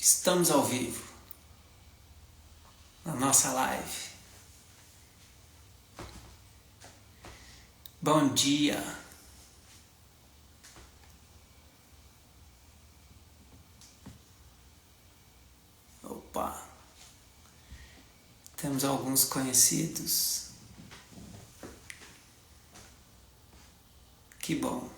Estamos ao vivo na nossa live. Bom dia. Opa. Temos alguns conhecidos. Que bom.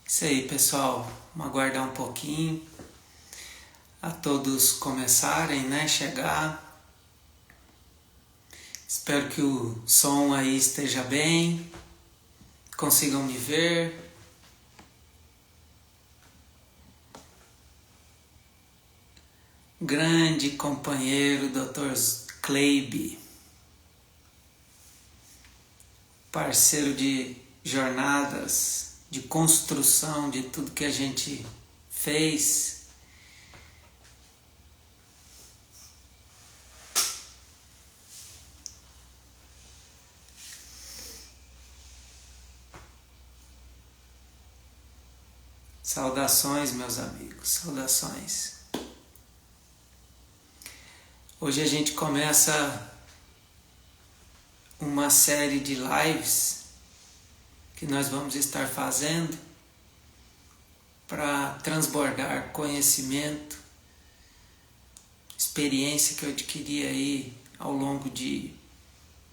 Isso aí, pessoal. Vamos aguardar um pouquinho a todos começarem, né? Chegar. Espero que o som aí esteja bem. Consigam me ver. Grande companheiro, Dr. Kleibe. Parceiro de jornadas, de construção de tudo que a gente fez. Saudações, meus amigos, saudações. Hoje a gente começa uma série de lives que nós vamos estar fazendo para transbordar conhecimento, experiência que eu adquiri aí ao longo de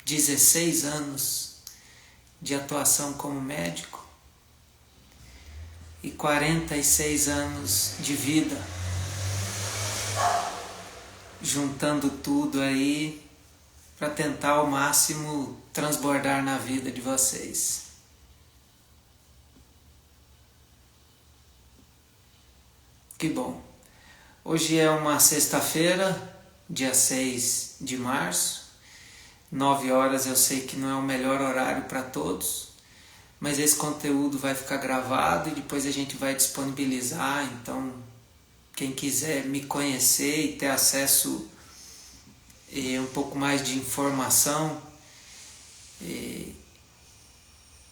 16 anos de atuação como médico e 46 anos de vida, juntando tudo aí para tentar ao máximo transbordar na vida de vocês. Que bom. Hoje é uma sexta-feira, dia 6 de março, 9 horas. Eu sei que não é o melhor horário para todos, mas esse conteúdo vai ficar gravado e depois a gente vai disponibilizar. Então, quem quiser me conhecer e ter acesso um pouco mais de informação,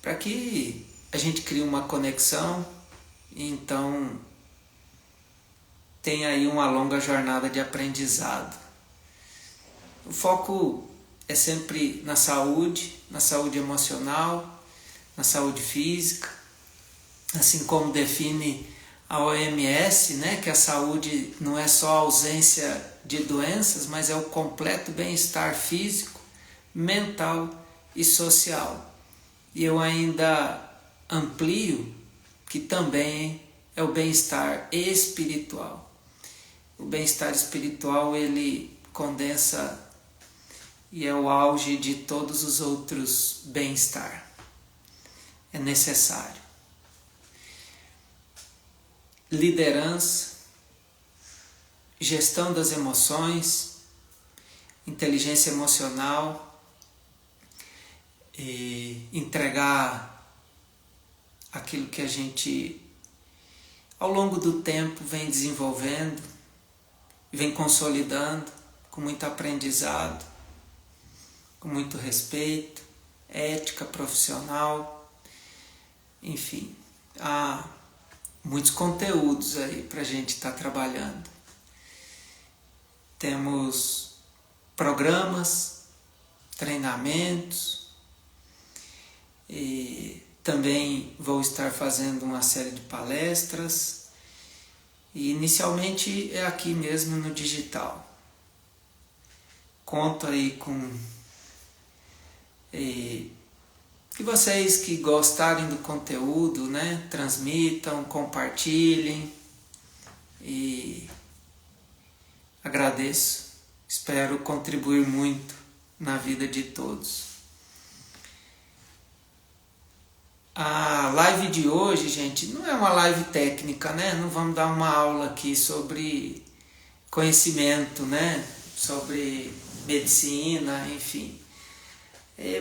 para que a gente crie uma conexão, então tem aí uma longa jornada de aprendizado. O foco é sempre na saúde emocional, na saúde física, assim como define a OMS, né, que a saúde não é só a ausência de doenças, mas é o completo bem-estar físico, mental e social. E eu ainda amplio que também é o bem-estar espiritual. O bem-estar espiritual, ele condensa e é o auge de todos os outros bem-estar. É necessário. Liderança, gestão das emoções, inteligência emocional, e entregar aquilo que a gente ao longo do tempo vem desenvolvendo, vem consolidando com muito aprendizado, com muito respeito, ética profissional, enfim, há muitos conteúdos aí para a gente estar trabalhando. Temos programas, treinamentos, e também vou estar fazendo uma série de palestras, e inicialmente é aqui mesmo no digital. Conto aí com que vocês que gostarem do conteúdo, né, transmitam, compartilhem, e agradeço, espero contribuir muito na vida de todos. A live de hoje, gente, não é uma live técnica, né? Não vamos dar uma aula aqui sobre conhecimento, né? Sobre medicina, enfim.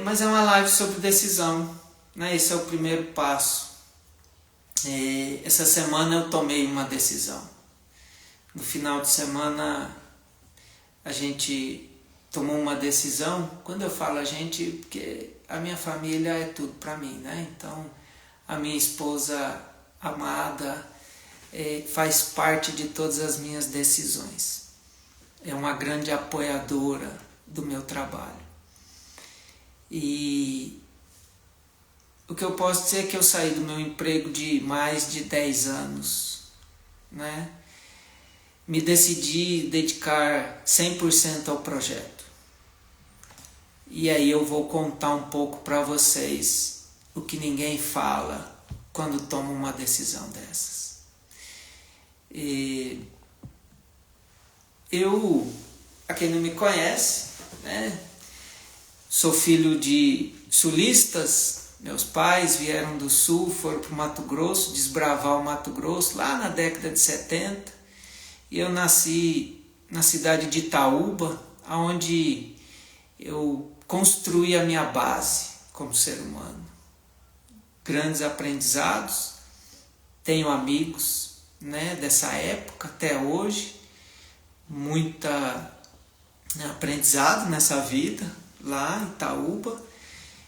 Mas é uma live sobre decisão, né? Esse é o primeiro passo. Essa semana eu tomei uma decisão. No final de semana a gente tomou uma decisão. Quando eu falo a gente, porque a minha família é tudo para mim, né? Então, a minha esposa amada faz parte de todas as minhas decisões. É uma grande apoiadora do meu trabalho. E o que eu posso dizer é que eu saí do meu emprego de mais de 10 anos, né? Me decidi dedicar 100% ao projeto. E aí eu vou contar um pouco para vocês o que ninguém fala quando toma uma decisão dessas. A quem não me conhece, né? Sou filho de sulistas. Meus pais vieram do sul, foram para o Mato Grosso, desbravar o Mato Grosso, lá na década de 70. E eu nasci na cidade de Itaúba, onde eu construí a minha base como ser humano. Grandes aprendizados, tenho amigos, né, dessa época até hoje, muita aprendizado nessa vida, lá em Itaúba.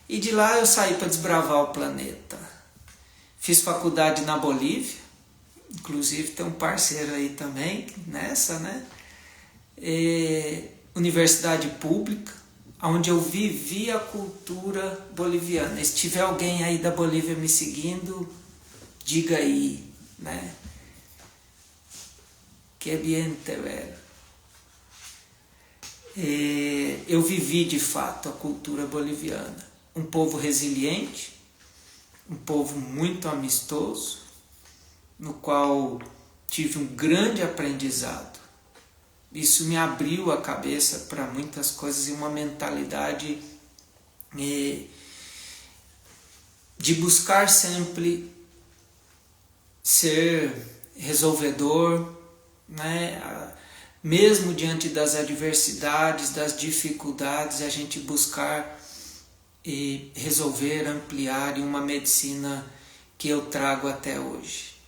E de lá eu saí para desbravar o planeta. Fiz faculdade na Bolívia, inclusive tem um parceiro aí também nessa, né? Universidade pública, onde eu vivi a cultura boliviana. Se tiver alguém aí da Bolívia me seguindo, diga aí, né? Que bien te ver. Eu vivi de fato a cultura boliviana. Um povo resiliente, um povo muito amistoso, no qual tive um grande aprendizado. Isso me abriu a cabeça para muitas coisas e uma mentalidade de buscar sempre ser resolvedor, né? Mesmo diante das adversidades, das dificuldades, a gente buscar resolver, ampliar em uma medicina que eu trago até hoje.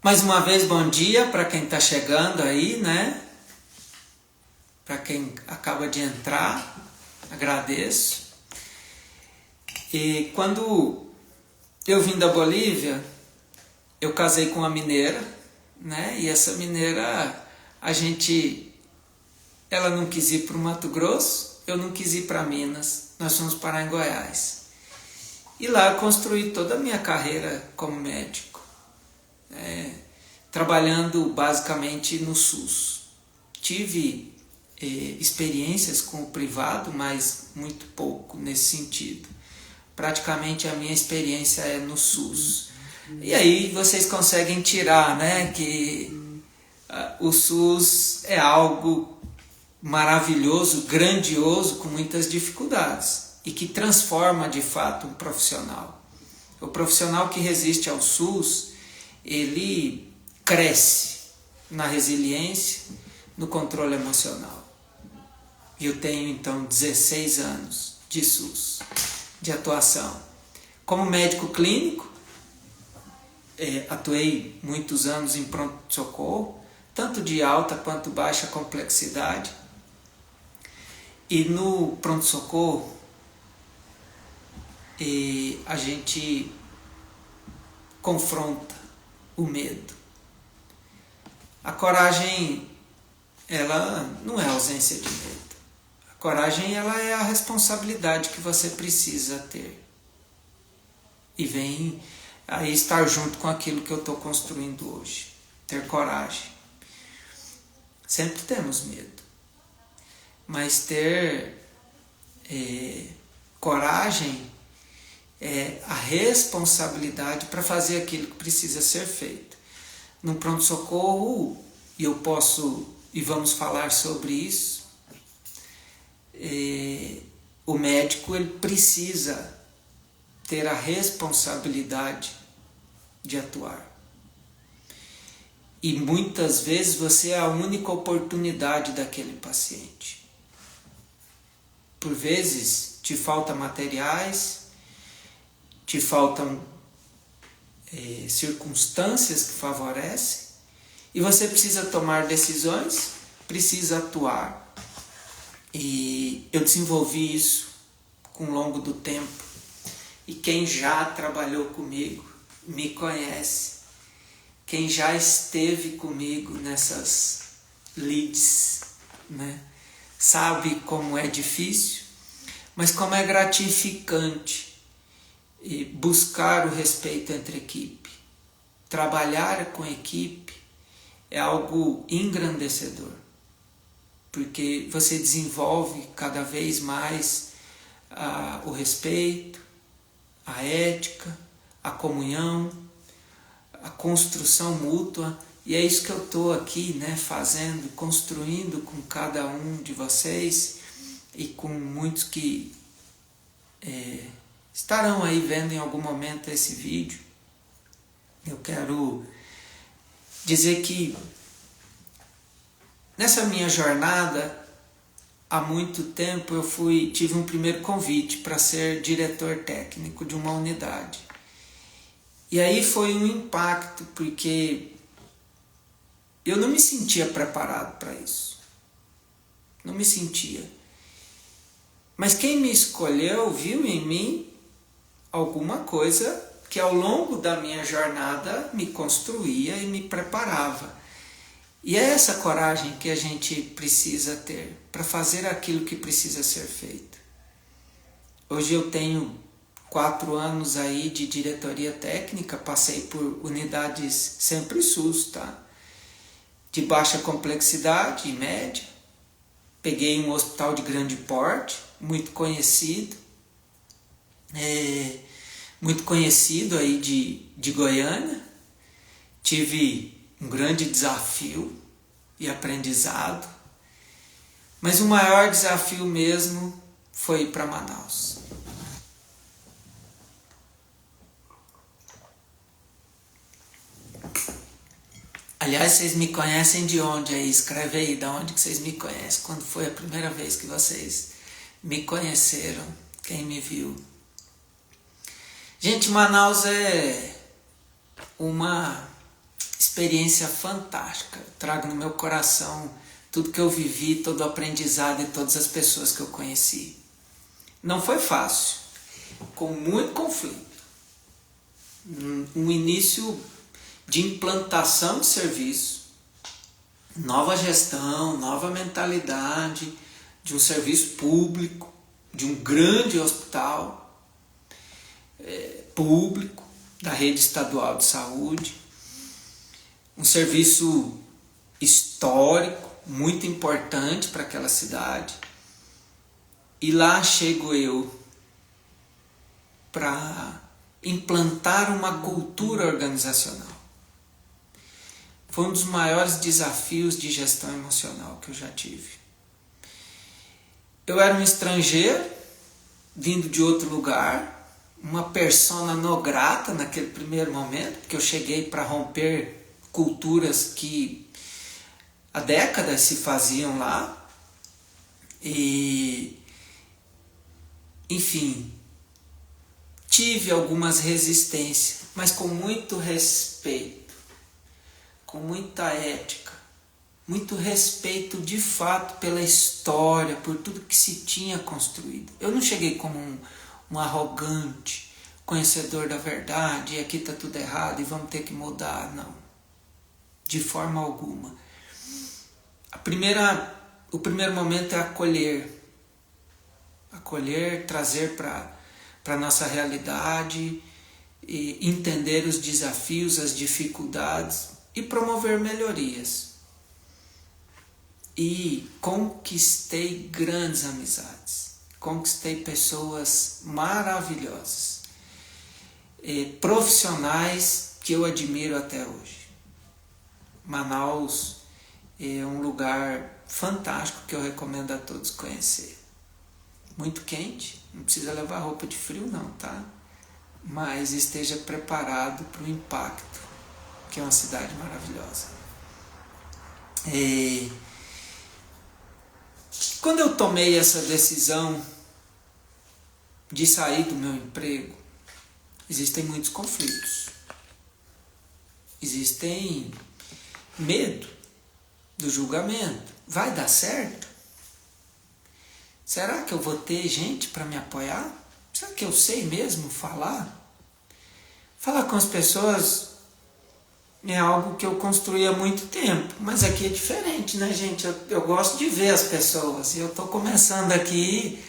Mais uma vez, bom dia para quem está chegando aí, né? Para quem acaba de entrar, agradeço. E quando eu vim da Bolívia, eu casei com uma mineira, né? E essa mineira, ela não quis ir para o Mato Grosso, eu não quis ir para Minas, nós fomos parar em Goiás. E lá eu construí toda a minha carreira como médico, trabalhando basicamente no SUS. Tive experiências com o privado, mas muito pouco nesse sentido. Praticamente a minha experiência é no SUS. E aí vocês conseguem tirar, né, que o SUS é algo maravilhoso, grandioso, com muitas dificuldades e que transforma de fato um profissional. O profissional que resiste ao SUS, ele cresce na resiliência, no controle emocional. E eu tenho então 16 anos de SUS, de atuação. Como médico clínico, atuei muitos anos em pronto-socorro, tanto de alta quanto baixa complexidade. E no pronto-socorro, a gente confronta o medo. A coragem, ela não é ausência de medo. A coragem, ela é a responsabilidade que você precisa ter. E vem aí estar junto com aquilo que eu estou construindo hoje. Ter coragem. Sempre temos medo. Mas ter coragem é a responsabilidade para fazer aquilo que precisa ser feito. No pronto-socorro, e vamos falar sobre isso, o médico ele precisa ter a responsabilidade de atuar. E muitas vezes você é a única oportunidade daquele paciente. Por vezes te faltam materiais, te faltam circunstâncias que favorecem, E você precisa tomar decisões, precisa atuar. E eu desenvolvi isso com o longo do tempo. E quem já trabalhou comigo me conhece. Quem já esteve comigo nessas leads, né, sabe como é difícil, mas como é gratificante e buscar o respeito entre equipe. Trabalhar com equipe é algo engrandecedor, porque você desenvolve cada vez mais o respeito, a ética, a comunhão, a construção mútua. E é isso que eu estou aqui, né, fazendo, construindo com cada um de vocês e com muitos que estarão aí vendo em algum momento esse vídeo. Eu quero dizer que nessa minha jornada, há muito tempo eu tive um primeiro convite para ser diretor técnico de uma unidade. E aí foi um impacto, porque eu não me sentia preparado para isso. Não me sentia. Mas quem me escolheu viu em mim alguma coisa que ao longo da minha jornada me construía e me preparava. E é essa coragem que a gente precisa ter para fazer aquilo que precisa ser feito. Hoje eu tenho 4 anos aí de diretoria técnica, passei por unidades sempre SUS, tá? De baixa complexidade e média. Peguei um hospital de grande porte, muito conhecido aí de Goiânia. Tive um grande desafio e aprendizado, mas o maior desafio mesmo foi ir para Manaus. Aliás, vocês me conhecem de onde aí? Escreve aí de onde que vocês me conhecem. Quando foi a primeira vez que vocês me conheceram? Quem me viu? Gente, Manaus é uma experiência fantástica. Eu trago no meu coração tudo que eu vivi, todo o aprendizado e todas as pessoas que eu conheci. Não foi fácil, com muito conflito. Um início de implantação de serviço, nova gestão, nova mentalidade de um serviço público, de um grande hospital público, da rede estadual de saúde, um serviço histórico, muito importante para aquela cidade. E lá chego eu para implantar uma cultura organizacional. Foi um dos maiores desafios de gestão emocional que eu já tive. Eu era um estrangeiro, vindo de outro lugar, uma persona non grata naquele primeiro momento, porque eu cheguei para romper culturas que há décadas se faziam lá. E, enfim, tive algumas resistências, mas com muito respeito, com muita ética, muito respeito de fato pela história, por tudo que se tinha construído. Eu não cheguei como um arrogante, conhecedor da verdade, e aqui está tudo errado e vamos ter que mudar, não. De forma alguma. O primeiro momento é acolher, trazer para a nossa realidade, e entender os desafios, as dificuldades e promover melhorias. E conquistei grandes amizades, conquistei pessoas maravilhosas, profissionais que eu admiro até hoje. Manaus é um lugar fantástico que eu recomendo a todos conhecer. Muito quente, não precisa levar roupa de frio não, tá? Mas esteja preparado para o impacto, que é uma cidade maravilhosa. Quando eu tomei essa decisão de sair do meu emprego, existem muitos conflitos. Existem medo do julgamento. Vai dar certo? Será que eu vou ter gente para me apoiar? Será que eu sei mesmo falar? Falar com as pessoas é algo que eu construí há muito tempo, mas aqui é diferente, né, gente? Eu gosto de ver as pessoas e eu estou começando aqui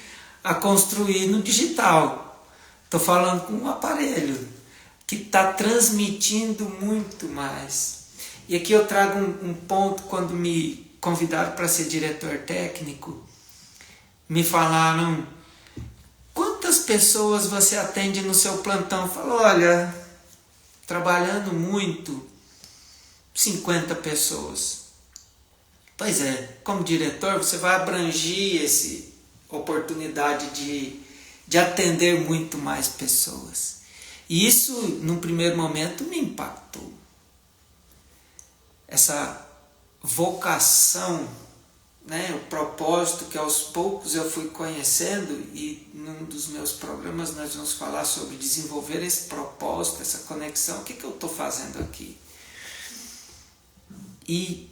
a construir no digital. Estou falando com um aparelho que está transmitindo muito mais. E aqui eu trago um ponto, quando me convidaram para ser diretor técnico, me falaram: quantas pessoas você atende no seu plantão? Eu falo: olha, trabalhando muito, 50 pessoas. Pois é, como diretor você vai abranger essa oportunidade de atender muito mais pessoas. E isso, num primeiro momento, me impactou. Essa vocação, né, o propósito que aos poucos eu fui conhecendo, e num dos meus programas nós vamos falar sobre desenvolver esse propósito, essa conexão. O que eu estou fazendo aqui? E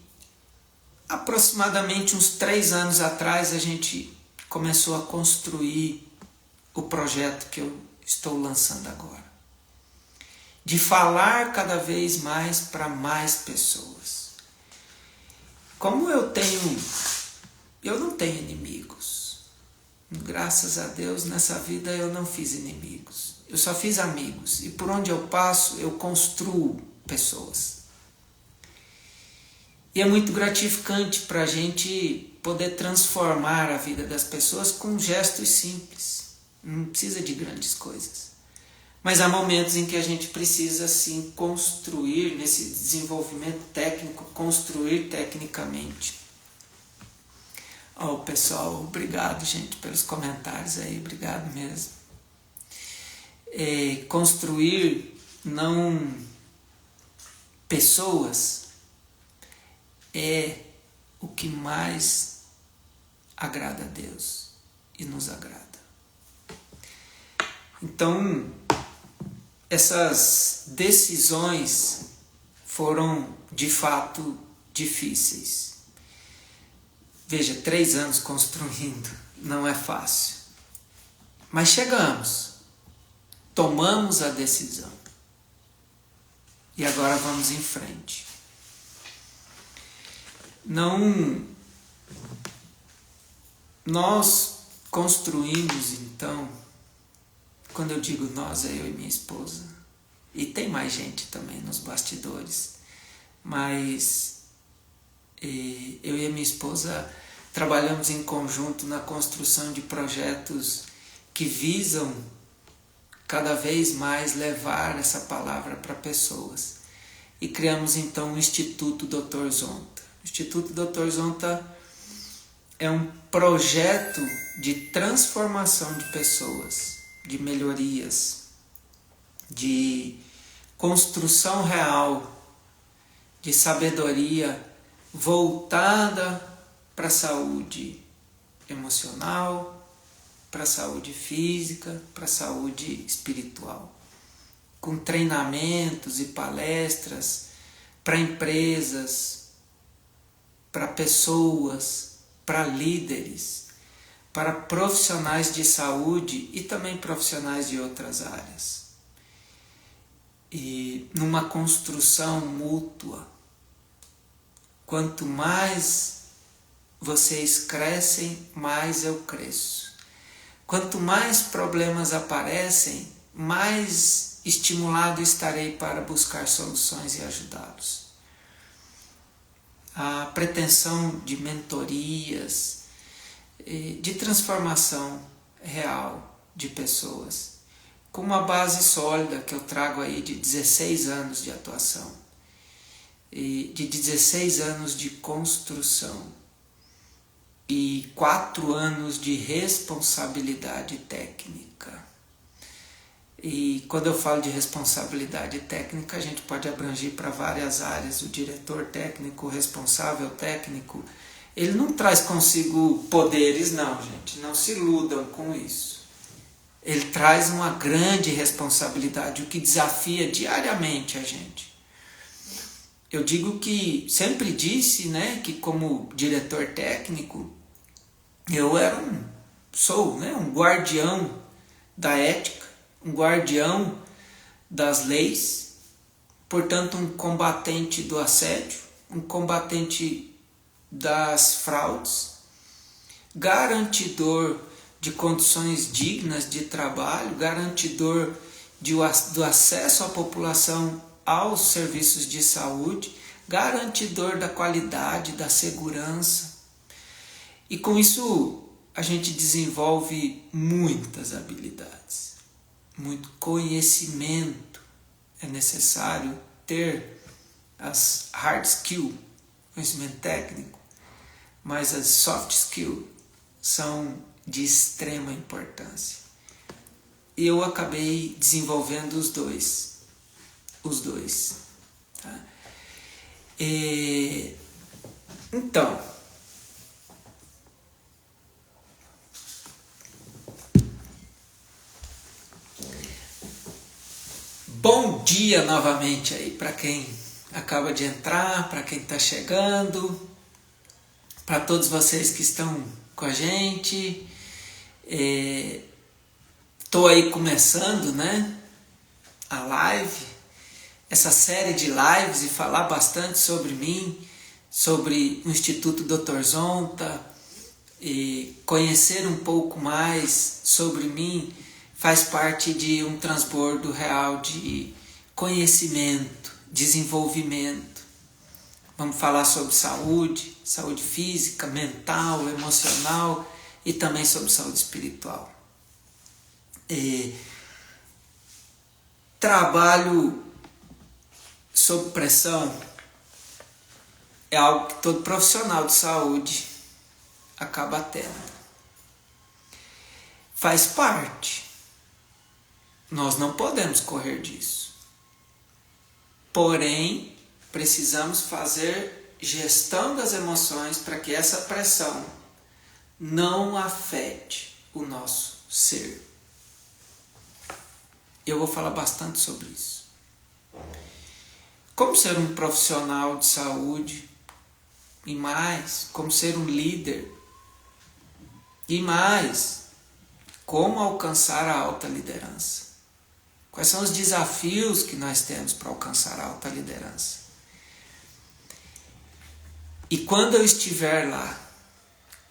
aproximadamente uns 3 anos atrás a gente começou a construir o projeto que eu estou lançando agora, de falar cada vez mais para mais pessoas. Como eu não tenho inimigos. Graças a Deus, nessa vida eu não fiz inimigos. Eu só fiz amigos. E por onde eu passo, eu construo pessoas. E é muito gratificante para a gente poder transformar a vida das pessoas com gestos simples. Não precisa de grandes coisas. Mas há momentos em que a gente precisa, sim, construir, nesse desenvolvimento técnico, construir tecnicamente. Pessoal, obrigado, gente, pelos comentários aí, obrigado mesmo. Construir não pessoas é o que mais agrada a Deus e nos agrada. Então, essas decisões foram de fato difíceis. Veja, 3 anos construindo não é fácil. Mas chegamos, tomamos a decisão. E agora vamos em frente. Nós construímos, então, quando eu digo nós, é eu e minha esposa, e tem mais gente também nos bastidores, mas eu e a minha esposa trabalhamos em conjunto na construção de projetos que visam cada vez mais levar essa palavra para pessoas. E criamos então o Instituto Dr. Zonta. O Instituto Dr. Zonta é um projeto de transformação de pessoas, de melhorias, de construção real, de sabedoria voltada para a saúde emocional, para a saúde física, para a saúde espiritual, com treinamentos e palestras para empresas, para pessoas, para líderes, para profissionais de saúde e também profissionais de outras áreas. E numa construção mútua. Quanto mais vocês crescem, mais eu cresço. Quanto mais problemas aparecem, mais estimulado estarei para buscar soluções e ajudá-los. A pretensão de mentorias, de transformação real de pessoas, com uma base sólida que eu trago aí de 16 anos de atuação, e de 16 anos de construção e 4 anos de responsabilidade técnica. E quando eu falo de responsabilidade técnica, a gente pode abranger para várias áreas. O diretor técnico, o responsável técnico, ele não traz consigo poderes, não, gente. Não se iludam com isso. Ele traz uma grande responsabilidade, o que desafia diariamente a gente. Eu digo que sempre disse, né, que como diretor técnico eu sou, né, um guardião da ética, um guardião das leis, portanto um combatente do assédio, um combatente das fraudes, garantidor de condições dignas de trabalho, garantidor do acesso à população aos serviços de saúde, garantidor da qualidade, da segurança. E com isso a gente desenvolve muitas habilidades, muito conhecimento. É necessário ter as hard skills, conhecimento técnico, mas as soft skills são de extrema importância. Eu acabei desenvolvendo os dois. Tá? Então, bom dia novamente aí para quem acaba de entrar, para quem está chegando, para todos vocês que estão com a gente. Estou aí começando, né, a live, essa série de lives, e falar bastante sobre mim, sobre o Instituto Dr. Zonta, e conhecer um pouco mais sobre mim faz parte de um transbordo real de conhecimento, desenvolvimento. Vamos falar sobre saúde, saúde física, mental, emocional e também sobre saúde espiritual. Trabalho sob pressão é algo que todo profissional de saúde acaba tendo. Faz parte. Nós não podemos correr disso. Porém, precisamos fazer gestão das emoções para que essa pressão não afete o nosso ser. Eu vou falar bastante sobre isso. Como ser um profissional de saúde, e mais, como ser um líder, e mais, como alcançar a alta liderança. Quais são os desafios que nós temos para alcançar a alta liderança? E quando eu estiver lá,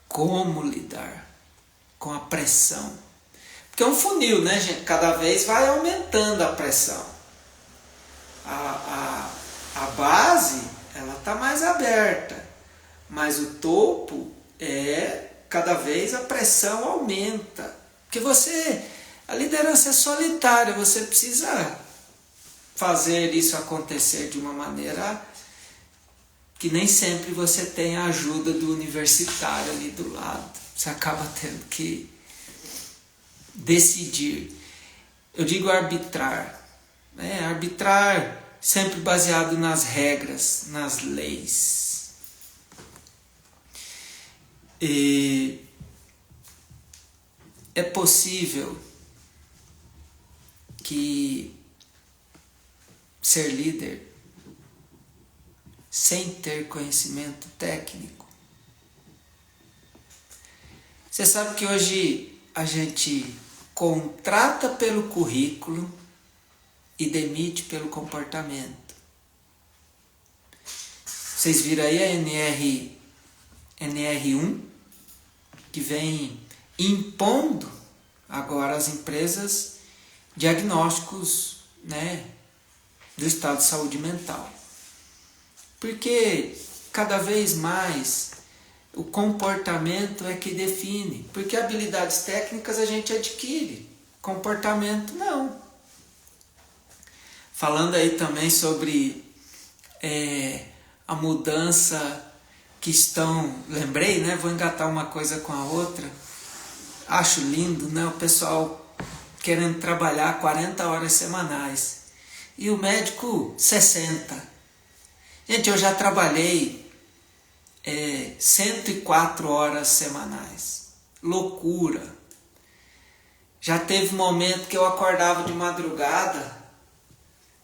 como lidar com a pressão? Porque é um funil, né, gente? Cada vez vai aumentando a pressão. A base, ela está mais aberta, mas o topo cada vez a pressão aumenta. Porque a liderança é solitária, você precisa fazer isso acontecer de uma maneira que nem sempre você tem a ajuda do universitário ali do lado. Você acaba tendo que decidir. Eu digo arbitrar. Arbitrar sempre baseado nas regras, nas leis. E é possível que ser líder sem ter conhecimento técnico. Você sabe que hoje a gente contrata pelo currículo e demite pelo comportamento. Vocês viram aí a NR1, que vem impondo agora às empresas diagnósticos, né, do estado de saúde mental. Porque cada vez mais o comportamento é que define. Porque habilidades técnicas a gente adquire, comportamento não. Falando aí também sobre a mudança que lembrei, né? Vou engatar uma coisa com a outra. Acho lindo, né? O pessoal querendo trabalhar 40 horas semanais e o médico 60. Gente, eu já trabalhei 104 horas semanais. Loucura. Já teve momento que eu acordava de madrugada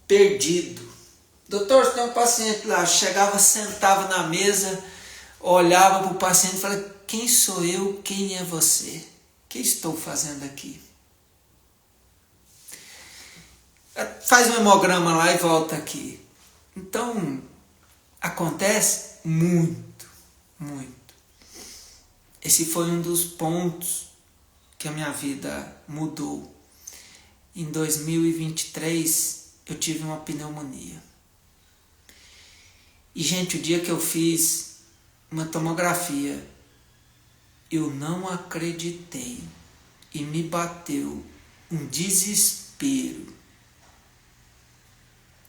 perdido, doutor, você tem um paciente lá. Chegava, sentava na mesa, olhava para o paciente e falava, quem sou eu, quem é você? O que estou fazendo aqui? Faz um hemograma lá e volta aqui. Então, acontece muito, muito. Esse foi um dos pontos que a minha vida mudou. Em 2023, eu tive uma pneumonia. E, gente, o dia que eu fiz uma tomografia, eu não acreditei. E me bateu um desespero.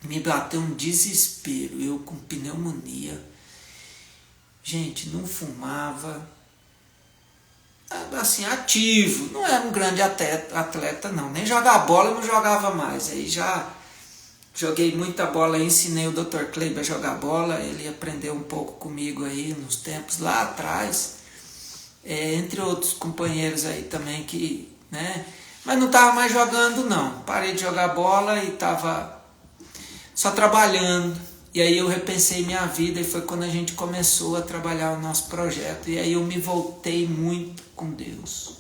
Me bateu um desespero. Eu com pneumonia. Gente, não fumava. Assim, ativo. Não era um grande atleta, não. Nem jogar bola eu não jogava mais. Aí já joguei muita bola, ensinei o Dr. Kleber a jogar bola. Ele aprendeu um pouco comigo aí nos tempos lá atrás. Entre outros companheiros aí também que, né? Mas não estava mais jogando, não. Parei de jogar bola e estava só trabalhando. E aí eu repensei minha vida e foi quando a gente começou a trabalhar o nosso projeto. E aí eu me voltei muito com Deus.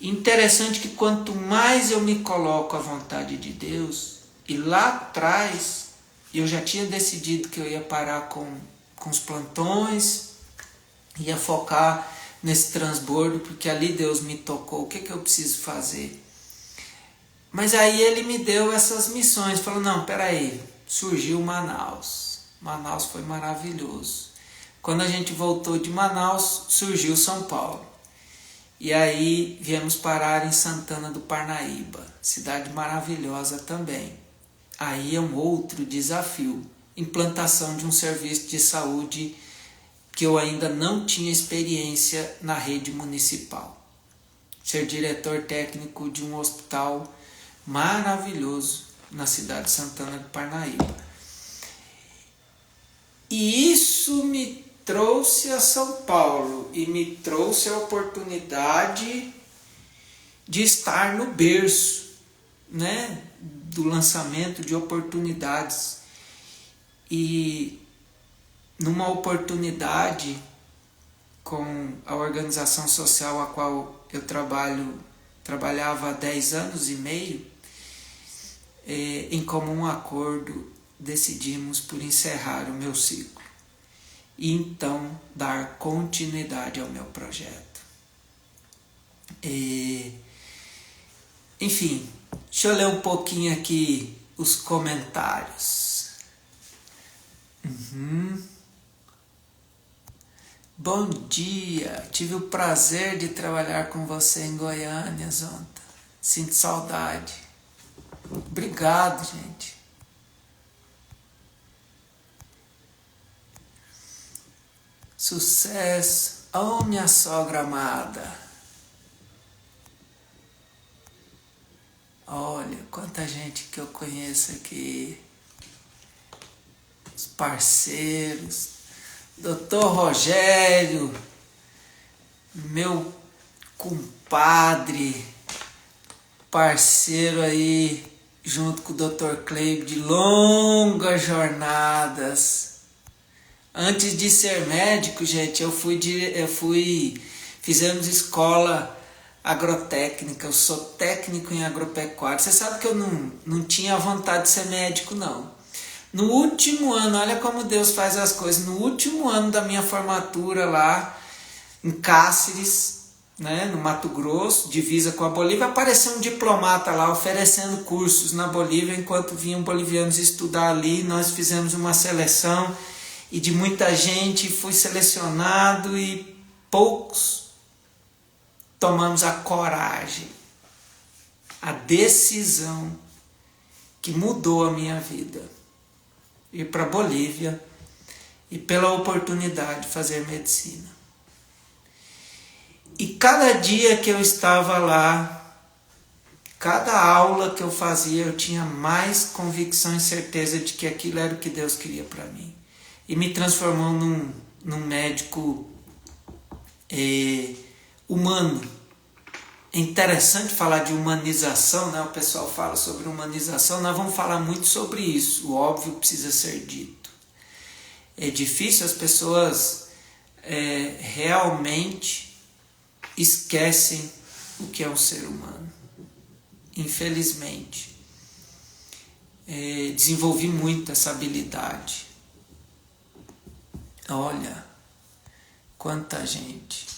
Interessante que quanto mais eu me coloco à vontade de Deus, e lá atrás eu já tinha decidido que eu ia parar com os plantões, ia focar nesse transbordo, porque ali Deus me tocou, o que eu preciso fazer? Mas aí ele me deu essas missões, falou, não, peraí, surgiu Manaus. Manaus foi maravilhoso. Quando a gente voltou de Manaus, surgiu São Paulo. E aí viemos parar em Santana do Parnaíba, cidade maravilhosa também. Aí é um outro desafio, implantação de um serviço de saúde que eu ainda não tinha experiência na rede municipal. Ser diretor técnico de um hospital maravilhoso na cidade de Santana do Parnaíba. E isso me trouxe a São Paulo e me trouxe a oportunidade de estar no berço, né, do lançamento de oportunidades. E numa oportunidade com a organização social a qual eu trabalhava há 10 anos e meio, em comum acordo decidimos por encerrar o meu ciclo e então dar continuidade ao meu projeto. Enfim, deixa eu ler um pouquinho aqui os comentários. Bom dia, tive o prazer de trabalhar com você em Goiânia, Zonta. Sinto saudade. Obrigado, gente. Sucesso. Oh, minha sogra amada. Olha, quanta gente que eu conheço aqui. Os parceiros. Doutor Rogério, meu compadre, parceiro aí, junto com o Dr. Kleber, de longas jornadas. Antes de ser médico, gente, fizemos escola agrotécnica, eu sou técnico em agropecuária. Você sabe que eu não tinha vontade de ser médico, não. No último ano, olha como Deus faz as coisas, no último ano da minha formatura lá em Cáceres, né, no Mato Grosso, divisa com a Bolívia, apareceu um diplomata lá oferecendo cursos na Bolívia, enquanto vinham bolivianos estudar ali. Nós fizemos uma seleção e de muita gente fui selecionado e poucos tomamos a coragem, a decisão que mudou a minha vida. Ir para a Bolívia e pela oportunidade de fazer medicina. E cada dia que eu estava lá, cada aula que eu fazia, eu tinha mais convicção e certeza de que aquilo era o que Deus queria para mim. E me transformou num médico humano, É interessante falar de humanização, né? O pessoal fala sobre humanização, nós vamos falar muito sobre isso, o óbvio precisa ser dito. É difícil, as pessoas realmente esquecem o que é um ser humano. Infelizmente. Desenvolvi muito essa habilidade. Olha, quanta gente.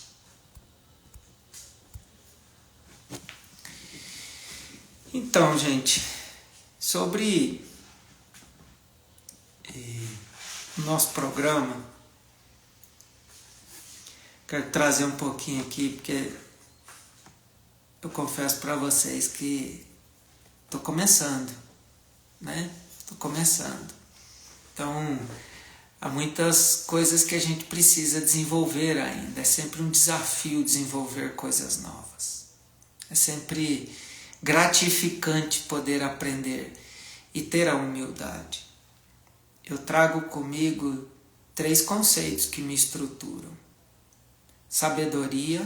Então, gente, sobre o nosso programa, quero trazer um pouquinho aqui, porque eu confesso para vocês que estou começando, né? Estou começando. Então, há muitas coisas que a gente precisa desenvolver ainda. É sempre um desafio desenvolver coisas novas. É sempre gratificante poder aprender e ter a humildade. Eu trago comigo 3 conceitos que me estruturam: sabedoria,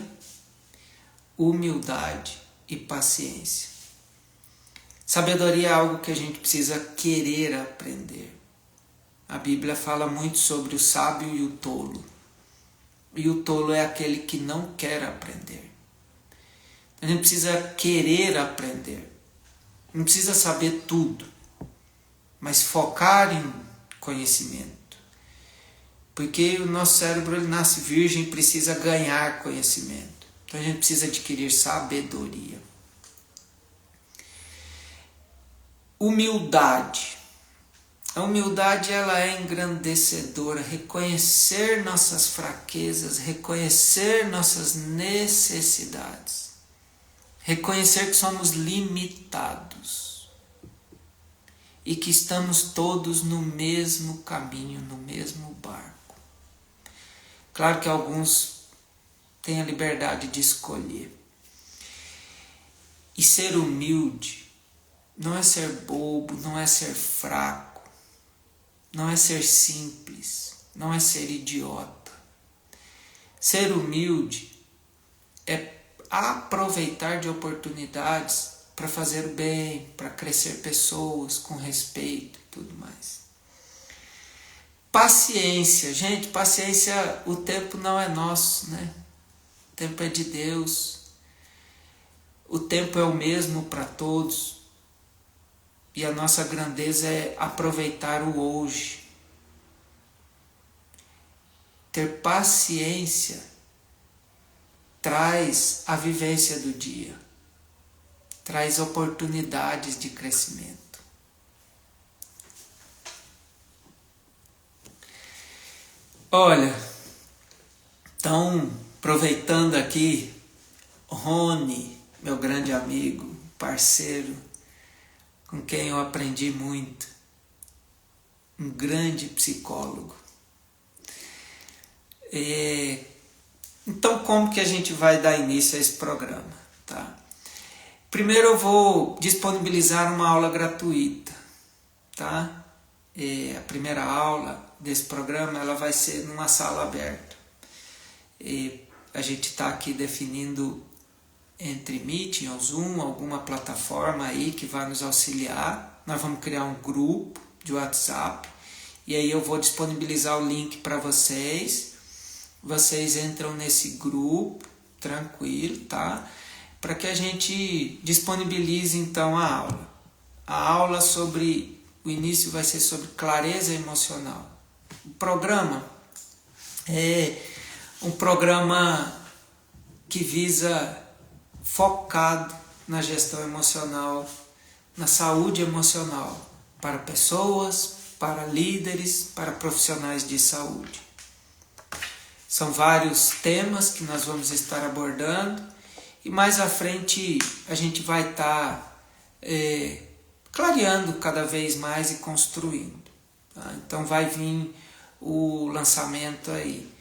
humildade e paciência. Sabedoria é algo que a gente precisa querer aprender. A Bíblia fala muito sobre o sábio e o tolo. E o tolo é aquele que não quer aprender. A gente precisa querer aprender. Não precisa saber tudo, mas focar em conhecimento. Porque o nosso cérebro ele nasce virgem e precisa ganhar conhecimento. Então a gente precisa adquirir sabedoria. Humildade. A humildade ela é engrandecedora, reconhecer nossas fraquezas, reconhecer nossas necessidades, reconhecer que somos limitados e que estamos todos no mesmo caminho, no mesmo barco. Claro que alguns têm a liberdade de escolher. E ser humilde não é ser bobo, não é ser fraco, não é ser simples, não é ser idiota. Ser humilde é aproveitar de oportunidades para fazer o bem, para crescer pessoas com respeito e tudo mais. Paciência, gente, paciência, o tempo não é nosso, né? O tempo é de Deus. O tempo é o mesmo para todos. E a nossa grandeza é aproveitar o hoje. Ter paciência traz a vivência do dia. Traz oportunidades de crescimento. Olha, então, aproveitando aqui, Rony, meu grande amigo, parceiro, com quem eu aprendi muito, um grande psicólogo. Então, como que a gente vai dar início a esse programa? Tá? Primeiro eu vou disponibilizar uma aula gratuita. Tá? A primeira aula desse programa ela vai ser numa sala aberta. A gente está aqui definindo entre Meet ou Zoom, alguma plataforma aí que vai nos auxiliar. Nós vamos criar um grupo de WhatsApp e aí eu vou disponibilizar o link para vocês. Vocês entram nesse grupo, tranquilo, tá? Para que a gente disponibilize então a aula. A aula sobre, o início vai ser sobre clareza emocional. O programa é um programa que visa focado na gestão emocional, na saúde emocional, para pessoas, para líderes, para profissionais de saúde. São vários temas que nós vamos estar abordando e mais à frente a gente vai estar clareando cada vez mais e construindo. Tá? Então vai vir o lançamento aí.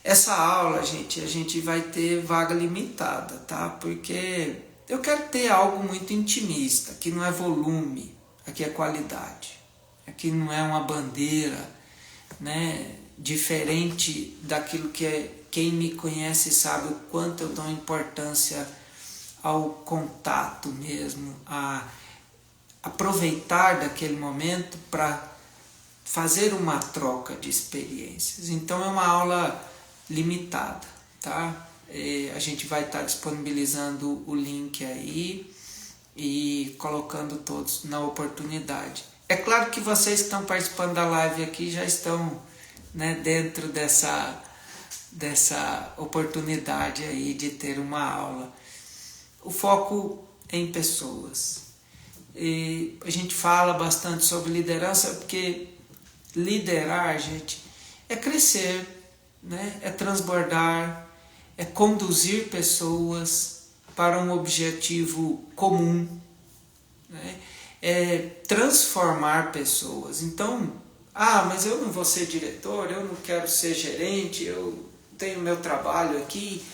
Essa aula, gente, a gente vai ter vaga limitada, tá? Porque eu quero ter algo muito intimista. Aqui não é volume, aqui é qualidade. Aqui não é uma bandeira, né? Diferente daquilo que quem me conhece sabe o quanto eu dou importância ao contato mesmo, a aproveitar daquele momento para fazer uma troca de experiências. Então é uma aula limitada, tá? A gente vai estar disponibilizando o link aí e colocando todos na oportunidade. É claro que vocês que estão participando da live aqui já estão, né, dentro dessa oportunidade aí de ter uma aula. O foco é em pessoas. E a gente fala bastante sobre liderança porque liderar, gente, é crescer, né? É transbordar, é conduzir pessoas para um objetivo comum, né? É transformar pessoas. Então, mas eu não vou ser diretor, eu não quero ser gerente, eu tenho meu trabalho aqui,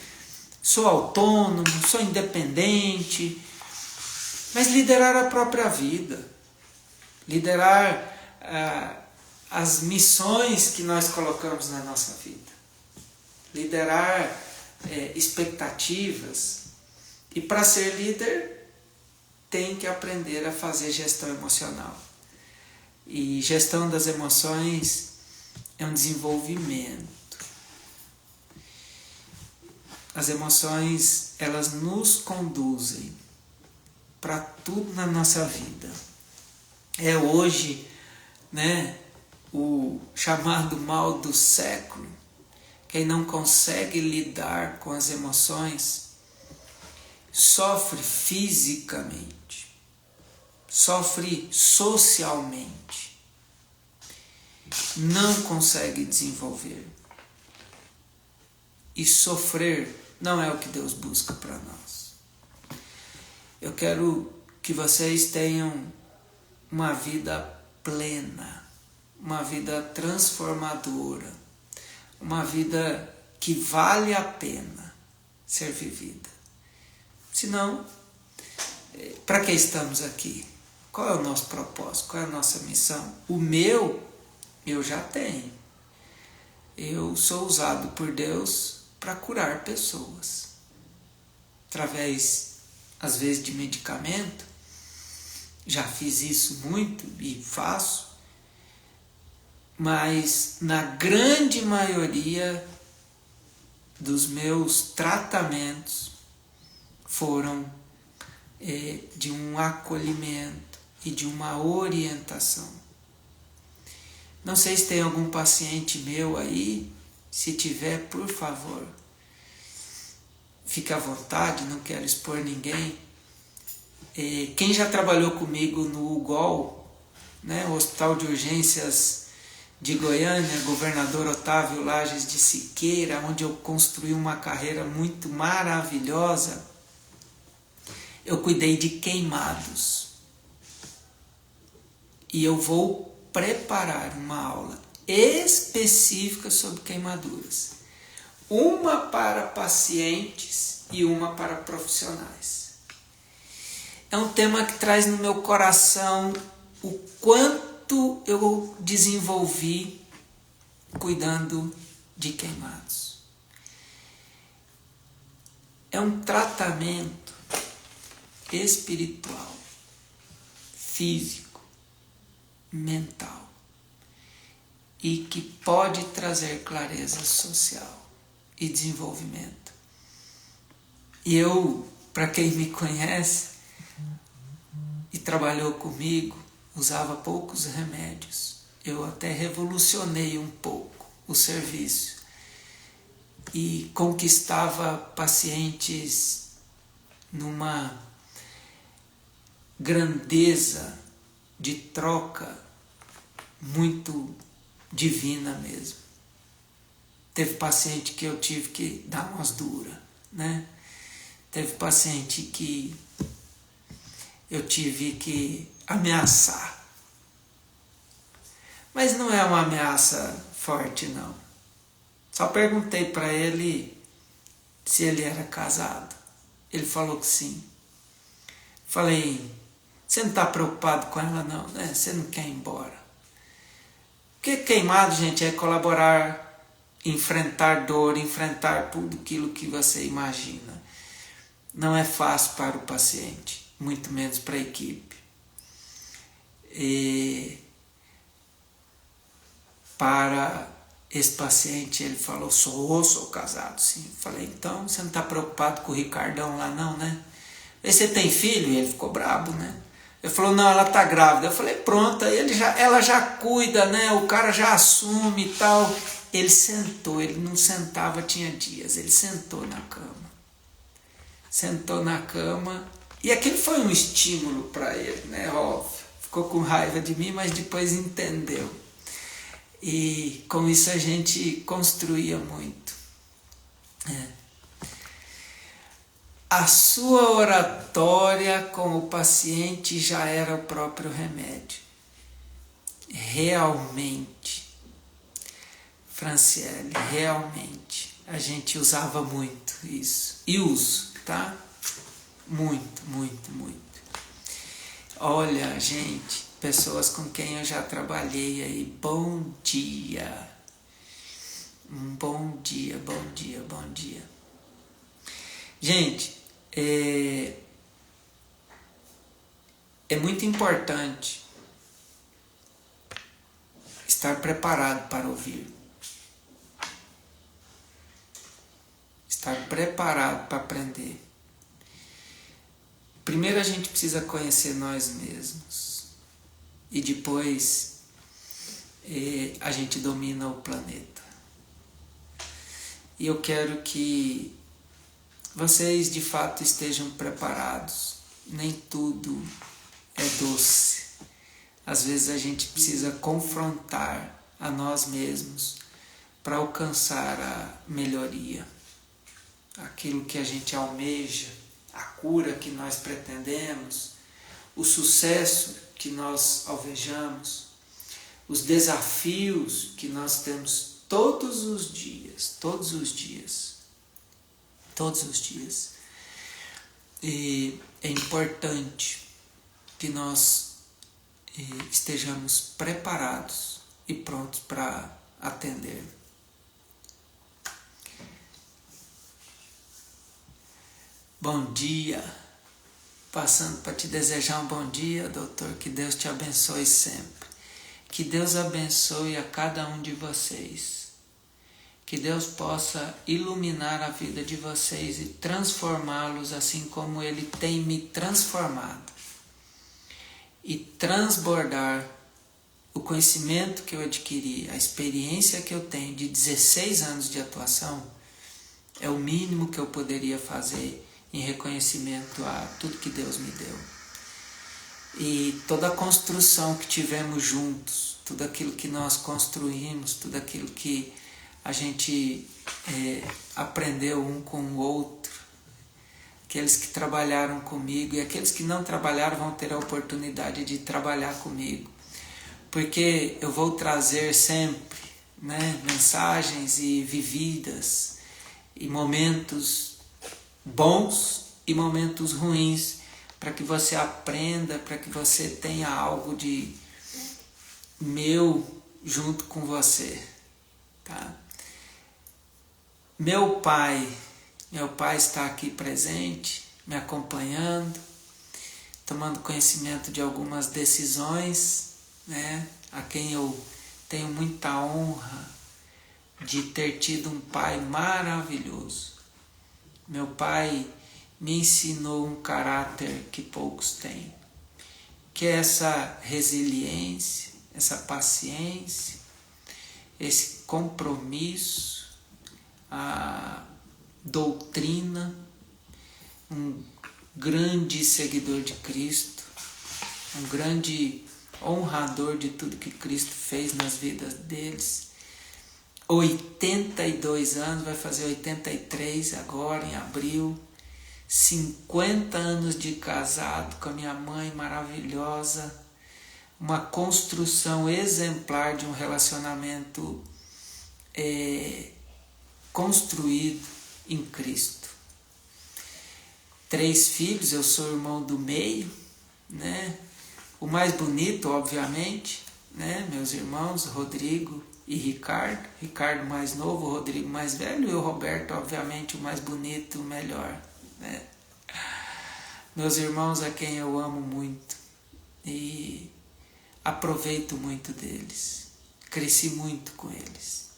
sou autônomo, sou independente. Mas liderar a própria vida, liderar as missões que nós colocamos na nossa vida, liderar expectativas. E para ser líder, tem que aprender a fazer gestão emocional. E gestão das emoções é um desenvolvimento. As emoções, elas nos conduzem para tudo na nossa vida. É hoje, né, o chamado mal do século. Quem não consegue lidar com as emoções sofre fisicamente, sofre socialmente, não consegue desenvolver. E sofrer não é o que Deus busca para nós. Eu quero que vocês tenham uma vida plena, uma vida transformadora, uma vida que vale a pena ser vivida. Senão, para que estamos aqui? Qual é o nosso propósito? Qual é a nossa missão? O meu, eu já tenho. Eu sou usado por Deus para curar pessoas. Através, às vezes, de medicamento. Já fiz isso muito e faço. Mas, na grande maioria dos meus tratamentos, foram de um acolhimento e de uma orientação. Não sei se tem algum paciente meu aí, se tiver, por favor, fique à vontade, não quero expor ninguém. Quem já trabalhou comigo no UGOL, né, o Hospital de Urgências de Goiânia, Governador Otávio Lages de Siqueira, onde eu construí uma carreira muito maravilhosa, eu cuidei de queimados. E eu vou preparar uma aula específica sobre queimaduras. Uma para pacientes e uma para profissionais. É um tema que traz no meu coração o quanto eu desenvolvi cuidando de queimados. É um tratamento espiritual, físico, mental e que pode trazer clareza social e desenvolvimento. E eu, para quem me conhece e trabalhou comigo, usava poucos remédios. Eu até revolucionei um pouco o serviço e conquistava pacientes numa grandeza de troca muito divina mesmo. Teve paciente que eu tive que dar umas duras, né? Teve paciente que eu tive que ameaçar. Mas não é uma ameaça forte, não. Só perguntei para ele se ele era casado. Ele falou que sim. Falei, você não está preocupado com ela não, né? Você não quer ir embora. Porque queimado, gente, é colaborar, enfrentar dor, enfrentar tudo aquilo que você imagina. não é fácil para o paciente, muito menos para a equipe. E para esse paciente, ele falou, sou casado, sim. Eu falei, então você não está preocupado com o Ricardão lá não, né? E você tem filho? E ele ficou brabo, né? Ele falou, não, ela está grávida. Eu falei, pronto, aí ela já cuida, né? O cara já assume e tal. Ele sentou, ele não sentava, tinha dias. Ele sentou na cama. Sentou na cama. E aquilo foi um estímulo para ele, né? Óbvio. Ficou com raiva de mim, mas depois entendeu. E com isso a gente construía muito. A sua oratória com o paciente já era o próprio remédio. Realmente, Franciele, realmente, a gente usava muito isso. E uso, tá? Muito, muito, muito. Olha, gente, pessoas com quem eu já trabalhei aí, bom dia. Bom dia, bom dia, bom dia. Gente, é muito importante estar preparado para ouvir. Estar preparado para aprender. Primeiro a gente precisa conhecer nós mesmos. E depois a gente domina o planeta. E eu quero que vocês de fato estejam preparados. Nem tudo é doce. Às vezes a gente precisa confrontar a nós mesmos para alcançar a melhoria. Aquilo que a gente almeja, a cura que nós pretendemos, o sucesso que nós alvejamos, os desafios que nós temos todos os dias, todos os dias. Todos os dias. E é importante que nós estejamos preparados e prontos para atender. Bom dia. Passando para te desejar um bom dia, doutor. Que Deus te abençoe sempre. Que Deus abençoe a cada um de vocês. Que Deus possa iluminar a vida de vocês e transformá-los assim como Ele tem me transformado. E transbordar o conhecimento que eu adquiri, a experiência que eu tenho de 16 anos de atuação, é o mínimo que eu poderia fazer em reconhecimento a tudo que Deus me deu. E toda a construção que tivemos juntos, tudo aquilo que nós construímos, tudo aquilo que a gente aprendeu um com o outro, aqueles que trabalharam comigo e aqueles que não trabalharam vão ter a oportunidade de trabalhar comigo, porque eu vou trazer sempre, né, mensagens e vividas e momentos bons e momentos ruins, para que você aprenda, para que você tenha algo de meu junto com você, tá? Meu pai está aqui presente, me acompanhando, tomando conhecimento de algumas decisões, né, a quem eu tenho muita honra de ter tido um pai maravilhoso. Meu pai me ensinou um caráter que poucos têm, que é essa resiliência, essa paciência, esse compromisso, a doutrina, um grande seguidor de Cristo, um grande honrador de tudo que Cristo fez nas vidas deles. 82 anos, vai fazer 83 agora em abril, 50 anos de casado com a minha mãe maravilhosa, uma construção exemplar de um relacionamento construído em Cristo. 3 filhos, eu sou irmão do meio, né? O mais bonito, obviamente, né? Meus irmãos, Rodrigo e Ricardo. Ricardo mais novo, Rodrigo mais velho, e o Roberto, obviamente, o mais bonito, o melhor, né? meus irmãos a quem eu amo muito e aproveito muito deles, cresci muito com eles.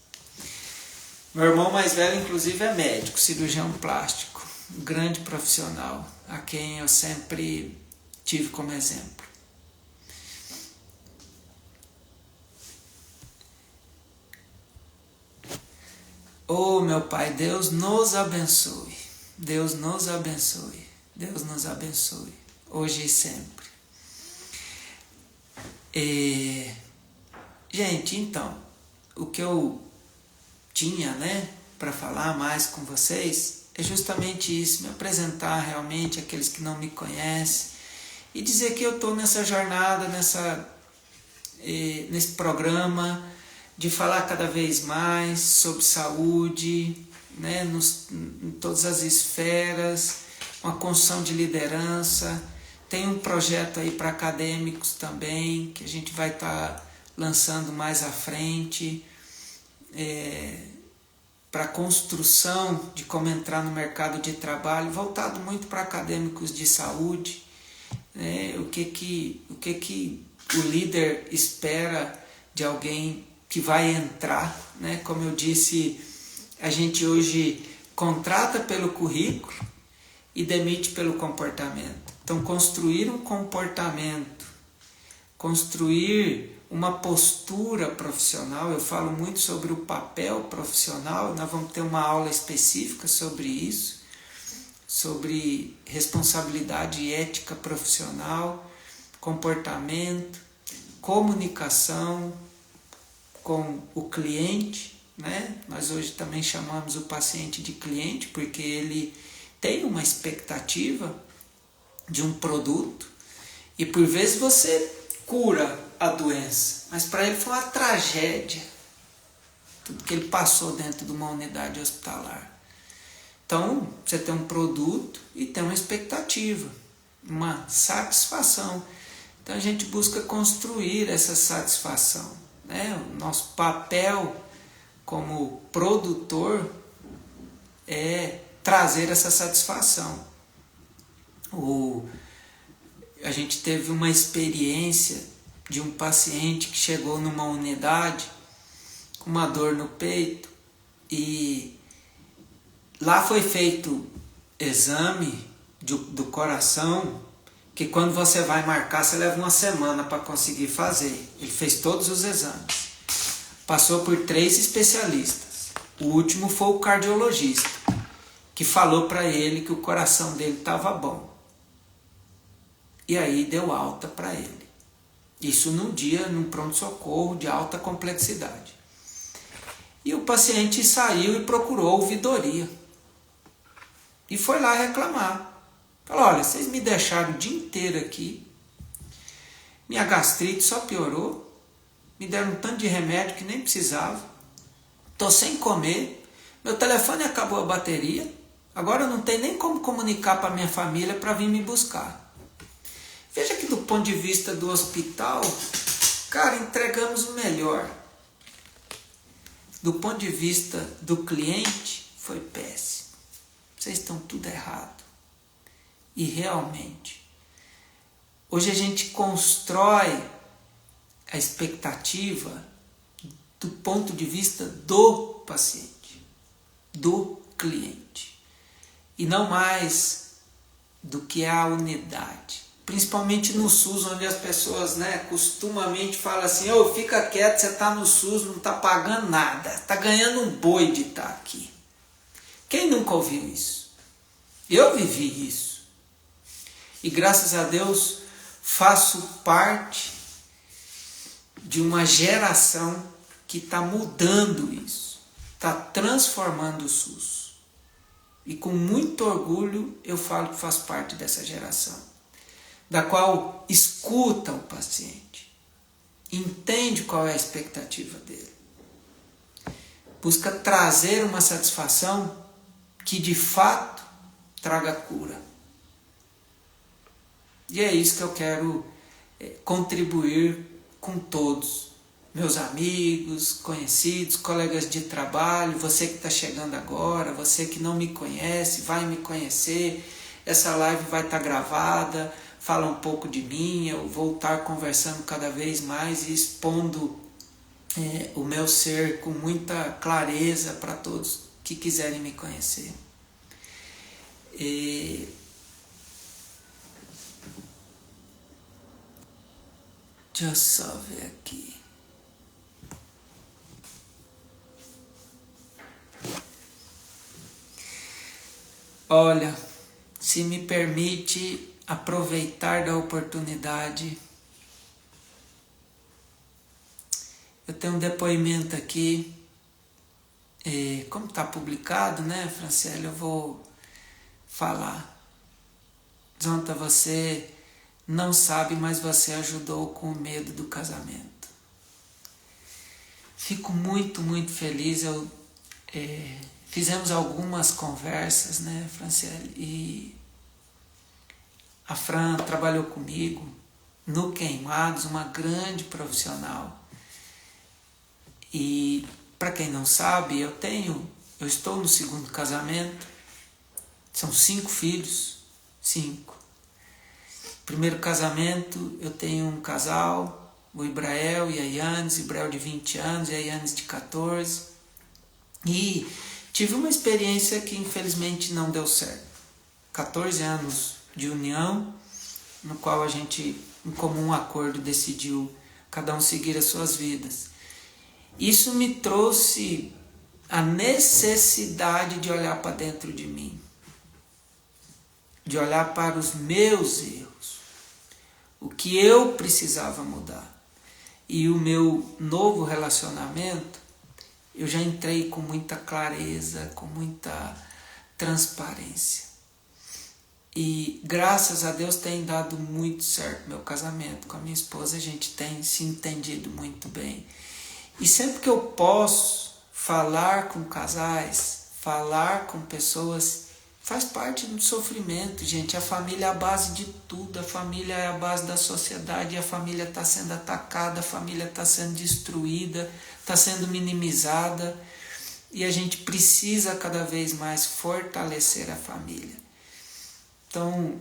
Meu irmão mais velho, inclusive, é médico, cirurgião plástico, um grande profissional, a quem eu sempre tive como exemplo. Oh, meu Pai, Deus nos abençoe, Deus nos abençoe, Deus nos abençoe, hoje e sempre. Gente, então, o que eu tinha, para falar mais com vocês é justamente isso, me apresentar realmente àqueles que não me conhecem e dizer que eu estou nessa jornada, nesse programa de falar cada vez mais sobre saúde, em todas as esferas, uma construção de liderança. Tem um projeto aí para acadêmicos também, que a gente vai estar lançando mais à frente, para a construção de como entrar no mercado de trabalho, voltado muito para acadêmicos de saúde, o que o líder espera de alguém que vai entrar, Como eu disse, a gente hoje contrata pelo currículo e demite pelo comportamento. Então, construir um comportamento, construir uma postura profissional, eu falo muito sobre o papel profissional, nós vamos ter uma aula específica sobre isso, sobre responsabilidade e ética profissional, comportamento, comunicação com o cliente, Nós hoje também chamamos o paciente de cliente, porque ele tem uma expectativa de um produto e por vezes você cura a doença, mas para ele foi uma tragédia tudo que ele passou dentro de uma unidade hospitalar. Então você tem um produto e tem uma expectativa, uma satisfação. Então a gente busca construir essa satisfação, O nosso papel como produtor é trazer essa satisfação. A gente teve uma experiência de um paciente que chegou numa unidade com uma dor no peito e lá foi feito exame do coração, que quando você vai marcar, você leva uma semana para conseguir fazer. Ele fez todos os exames. Passou por 3 especialistas. O último foi o cardiologista, que falou para ele que o coração dele estava bom. E aí deu alta para ele. Isso num pronto-socorro de alta complexidade. E o paciente saiu e procurou ouvidoria. E foi lá reclamar. Falou, olha, vocês me deixaram o dia inteiro aqui, minha gastrite só piorou, me deram um tanto de remédio que nem precisava, estou sem comer, meu telefone acabou a bateria, agora eu não tenho nem como comunicar para minha família para vir me buscar. Veja que do ponto de vista do hospital, cara, entregamos o melhor. Do ponto de vista do cliente, foi péssimo. Vocês estão tudo errado. E realmente, hoje a gente constrói a expectativa do ponto de vista do paciente, do cliente, e não mais do que é a unidade. Principalmente no SUS, onde as pessoas costumamente falam assim, fica quieto, você está no SUS, não está pagando nada, está ganhando um boi de estar aqui. Quem nunca ouviu isso? Eu vivi isso. E graças a Deus faço parte de uma geração que está mudando isso, está transformando o SUS. E com muito orgulho eu falo que faço parte dessa geração, da qual escuta o paciente, entende qual é a expectativa dele, busca trazer uma satisfação que de fato traga cura. E é isso que eu quero contribuir com todos, meus amigos, conhecidos, colegas de trabalho, você que está chegando agora, você que não me conhece, vai me conhecer. essa live vai estar gravada, fala um pouco de mim, eu vou estar conversando cada vez mais e expondo o meu ser com muita clareza para todos que quiserem me conhecer. Deixa eu só ver aqui. Olha, se me permite aproveitar da oportunidade, eu tenho um depoimento aqui, como está publicado, né, Franciele, eu vou falar. Zonta, você não sabe, mas você ajudou com o medo do casamento. Fico muito, muito feliz. Fizemos algumas conversas, né, Franciele, e a Fran trabalhou comigo no Queimados, uma grande profissional. E para quem não sabe, eu estou no segundo casamento, são 5 filhos, 5. Primeiro casamento, eu tenho um casal, o Ibrael e a Yannis, Ibrael de 20 anos e a Yannis de 14. E tive uma experiência que infelizmente não deu certo. 14 anos de união, no qual a gente, em comum acordo, decidiu cada um seguir as suas vidas. Isso me trouxe a necessidade de olhar para dentro de mim, de olhar para os meus erros, o que eu precisava mudar. E o meu novo relacionamento, eu já entrei com muita clareza, com muita transparência. E graças a Deus tem dado muito certo meu casamento com a minha esposa, a gente tem se entendido muito bem. E sempre que eu posso falar com casais, falar com pessoas, faz parte do sofrimento, gente. A família é a base de tudo, a família é a base da sociedade, a família está sendo atacada, a família está sendo destruída, está sendo minimizada, e a gente precisa cada vez mais fortalecer a família. Então,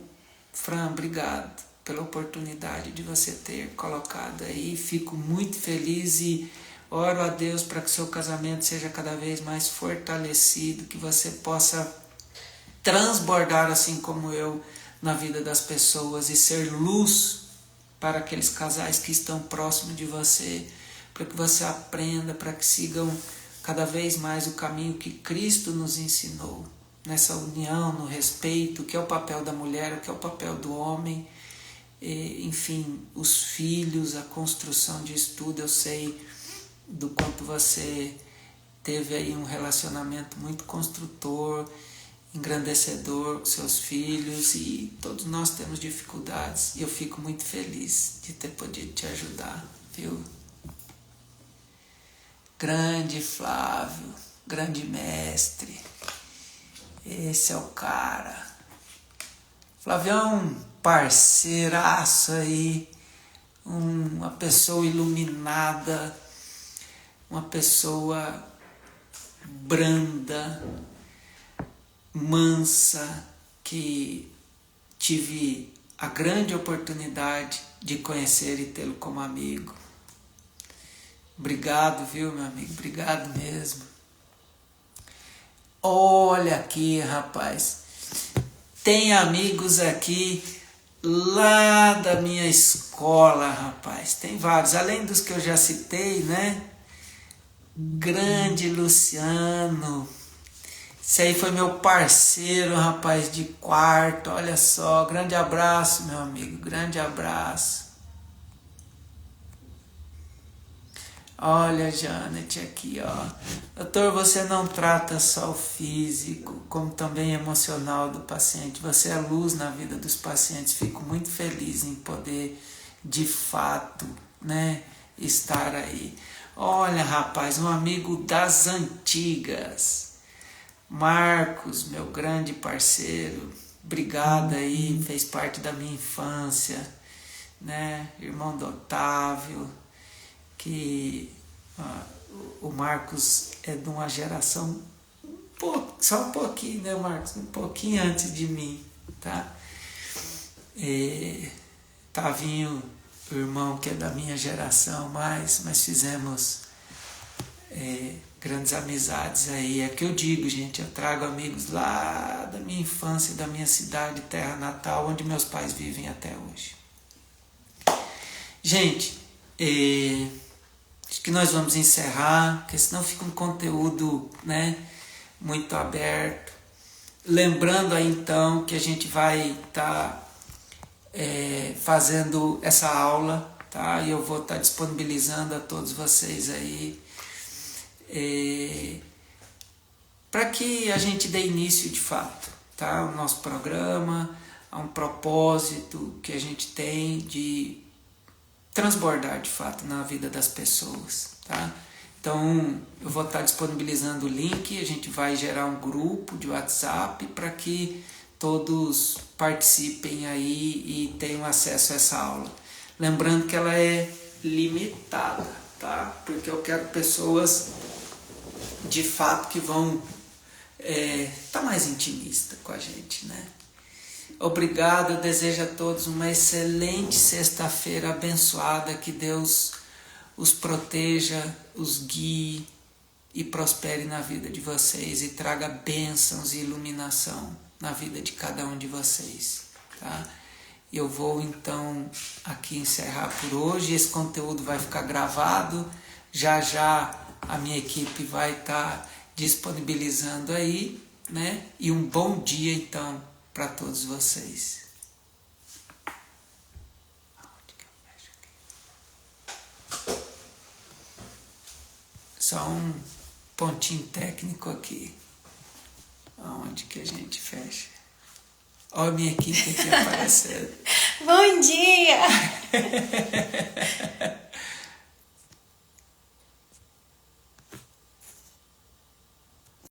Fran, obrigado pela oportunidade de você ter colocado aí, fico muito feliz e oro a Deus para que seu casamento seja cada vez mais fortalecido, que você possa transbordar assim como eu na vida das pessoas e ser luz para aqueles casais que estão próximos de você, para que você aprenda, para que sigam cada vez mais o caminho que Cristo nos ensinou, nessa união, no respeito, o que é o papel da mulher, o que é o papel do homem, enfim, os filhos, a construção disso tudo. Eu sei do quanto você teve aí um relacionamento muito construtor, engrandecedor com seus filhos, e todos nós temos dificuldades, e eu fico muito feliz de ter podido te ajudar, viu? Grande Flávio, grande mestre, esse é o cara. Flávio é um parceiraço aí, uma pessoa iluminada, uma pessoa branda, mansa, que tive a grande oportunidade de conhecer e tê-lo como amigo. Obrigado, viu, meu amigo? Obrigado mesmo. Olha aqui, rapaz. Tem amigos aqui lá da minha escola, rapaz. Tem vários, além dos que eu já citei, né? Grande Luciano. Esse aí foi meu parceiro, rapaz, de quarto. Olha só, grande abraço, meu amigo, grande abraço. Olha, Janet, aqui, ó. Doutor, você não trata só o físico, como também emocional do paciente. Você é luz na vida dos pacientes. Fico muito feliz em poder, de fato, né, estar aí. Olha, rapaz, um amigo das antigas. Marcos, meu grande parceiro. Obrigado aí, fez parte da minha infância, né? Irmão do Otávio, que o Marcos é de uma geração só um pouquinho, né, Marcos? Um pouquinho antes de mim. tá? Tavinho, o irmão que é da minha geração, mas fizemos grandes amizades aí. É que eu digo, gente, eu trago amigos lá da minha infância, da minha cidade, terra natal, onde meus pais vivem até hoje. Gente, acho que nós vamos encerrar, porque senão fica um conteúdo, né, muito aberto. Lembrando aí então que a gente vai estar fazendo essa aula, tá? E eu vou estar disponibilizando a todos vocês aí para que a gente dê início de fato, tá? O nosso programa, a um propósito que a gente tem de transbordar de fato na vida das pessoas, tá? Então eu vou estar disponibilizando o link, a gente vai gerar um grupo de WhatsApp para que todos participem aí e tenham acesso a essa aula. Lembrando que ela é limitada, tá? Porque eu quero pessoas de fato que vão estar mais intimista com a gente, né? Obrigado, eu desejo a todos uma excelente sexta-feira abençoada, que Deus os proteja, os guie e prospere na vida de vocês e traga bênçãos e iluminação na vida de cada um de vocês, tá? Eu vou então aqui encerrar por hoje, esse conteúdo vai ficar gravado, já a minha equipe vai estar disponibilizando aí, né? E um bom dia então para todos vocês. Só um pontinho técnico aqui. Aonde que a gente fecha? Olha a minha equipe aqui aparecendo. Bom dia!